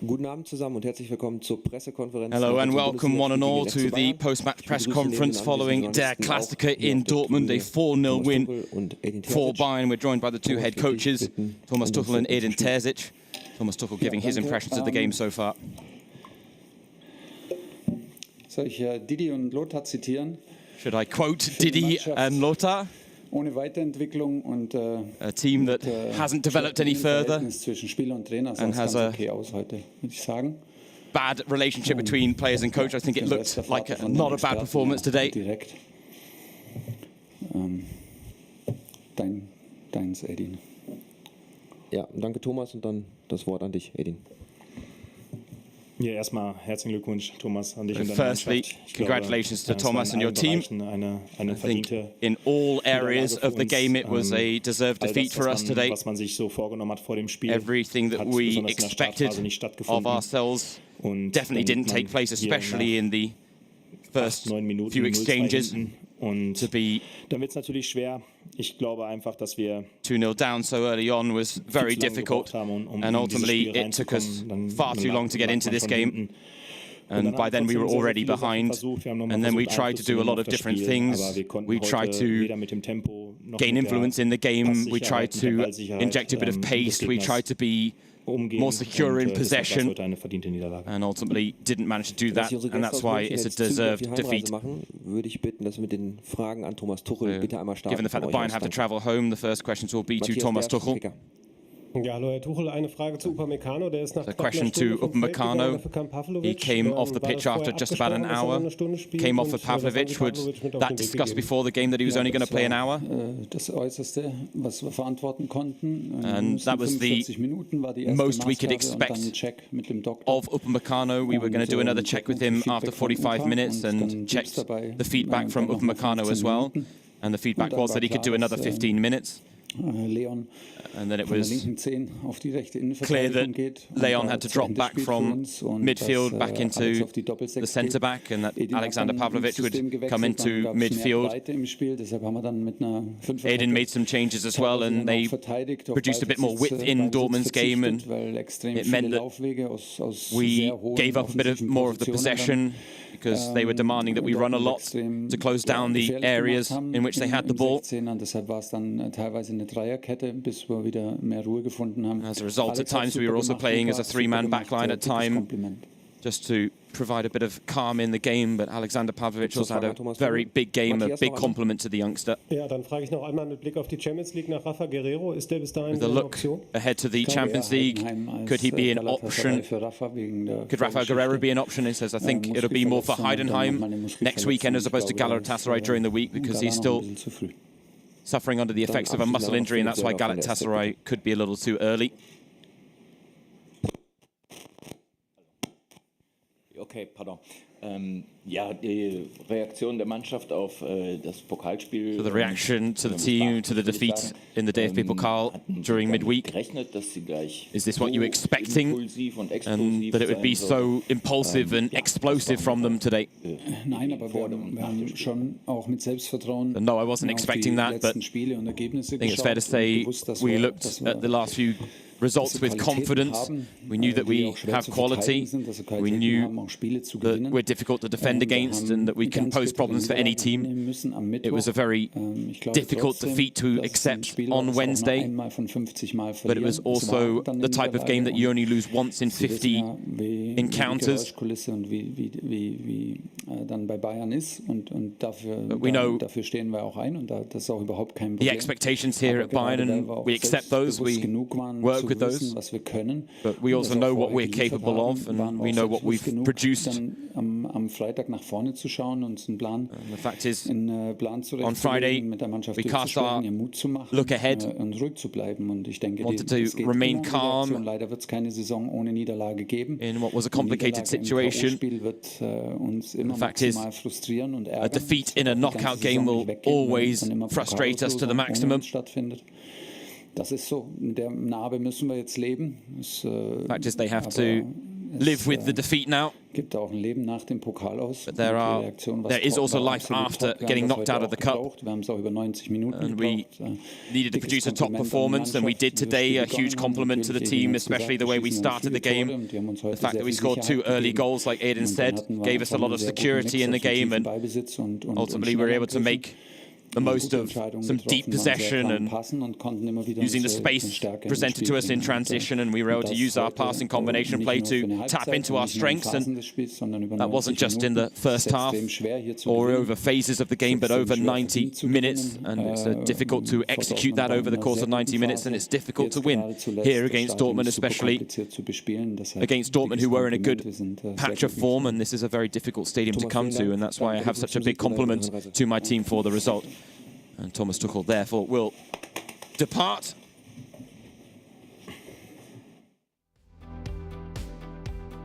Guten Abend zusammen und herzlich willkommen zur Pressekonferenz. Hello and welcome one and all to the post-match press conference following Der Klassiker in Dortmund, a 4-0 win for Bayern. We're joined by the two head coaches, Thomas Tuchel and Edin Terzic. Thomas Tuchel giving his impressions of the game so far. Soll ich Didi und Lothar zitieren? Should I quote Didi and Lothar? Ohne Weiterentwicklung und a team that hasn't developed any further zwischen Spieler und Trainer and has a okay aus heute, würde ich sagen. Bad relationship between players and coach. I think it looked like not a bad performance today. Direkt. Deins, Edin. Ja, danke Thomas und dann das Wort an dich, Edin. Ja, erstmal herzlichen Glückwunsch, Thomas, an dich und deine Firstly, Mannschaft. Congratulations to Thomas and your team. I think in all areas of the game it was a deserved defeat for us today. Was man sich so vorgenommen hat vor dem Spiel, everything that we expected of ourselves definitely didn't take place, especially in the first few exchanges. Und to be dann wird es natürlich schwer. Ich glaube einfach, dass wir 2-0 down so early on was very difficult, and ultimately it took us far too long to get into this game. And by then we were already behind, and then we tried to do a lot of different things. We tried to gain influence in the game, we tried to inject a bit of pace, we tried to be more secure in possession, and ultimately didn't manage to do that, and that's why it's a deserved defeat. Given the fact that Bayern have to travel home, the first questions will be to Thomas Tuchel. Ja, hallo Herr Tuchel, eine Frage zu Upamecano, der ist nach a question to Upamecano. He came off the pitch after just about an hour, came off for Pavlovic. Was that discussed before the game that he was only going to play an hour? Das Äußerste, was wir verantworten konnten. And that was the most we could expect of Upamecano. We were going to do another check with him after 45 minutes and checked the feedback from Upamecano as well. And the feedback was that he could do another 15 minutes. Leon, and then it was clear that Leon had to drop back from midfield back into the centre back, and that Alexander Pavlovic would come into midfield. Edin made some changes as well, and they produced a bit more width in Dortmund's game, and it meant that we gave up a bit more of the possession, because they were demanding that we run a lot to close down the areas in which they had the ball. As a result, at times we were also playing as a three-man backline at time, just to provide a bit of calm in the game, but Alexander Pavlovic also had a very big game, a big compliment to the youngster. Ja, dann frage ich noch einmal mit Blick auf die Champions League nach Rafa Guerreiro, ist der bis dahin With a look ahead to the Champions League, could he be an option? Could Rafa Guerreiro be an option? He says, I think it'll be more for Heidenheim next weekend as opposed to Galatasaray during the week, because he's still suffering under the effects of a muscle injury, and that's why Galatasaray could be a little too early. Okay, pardon. Ja, die Reaktion der Mannschaft auf das Pokalspiel. So the reaction to the team to the defeat in the DFB Pokal during midweek. Is this what you were expecting, and that it would be so impulsive and explosive from them today? Nein, aber wir haben schon auch mit Selbstvertrauen. No, I wasn't expecting that, but I think it's fair to say we looked at the last few results with confidence. We knew that we have quality. We knew that we're difficult to defend against and that we can pose problems for any team. It was a very difficult defeat to accept on Wednesday, but it was also the type of game that you only lose once in 50 encounters. But we know the expectations here at Bayern, and we accept those. We work with those, but we also know what we're capable of, and we know what we've produced. Am Freitag nach vorne zu schauen und einen Plan, the fact is, on Friday we cast our look ahead, und ruhig zu bleiben, und ich denke, wanted to remain calm. Leider wird es keine Saison ohne Niederlage geben. In what was a complicated situation. Wird uns immer the fact is, frustrieren und ärgern. A defeat in a knockout game will always frustrate us to the maximum. Das ist so. Mit der Narbe müssen wir jetzt leben. Fact is, they have to live with the defeat now. Gibt auch ein Leben nach dem Pokal aus. But there is also life after getting knocked out of the cup. Wir haben es auch über 90 Minuten And we needed to produce a top performance, and we did today. A huge compliment to the team, especially the way we started the game. The fact that we scored 2 early goals, like Aiden said, gave us a lot of security in the game, and ultimately we were able to make the most of some deep possession and using the space presented to us in transition, and we were able to use our passing combination play to tap into our strengths. And that wasn't just in the first half or over phases of the game, but over 90 minutes, and it's difficult to execute that over the course of 90 minutes, and it's difficult to win here against Dortmund, especially against Dortmund, who were in a good patch of form, and this is a very difficult stadium to come to, and that's why I have such a big compliment to my team for the result. And Thomas Tuchel, therefore, will depart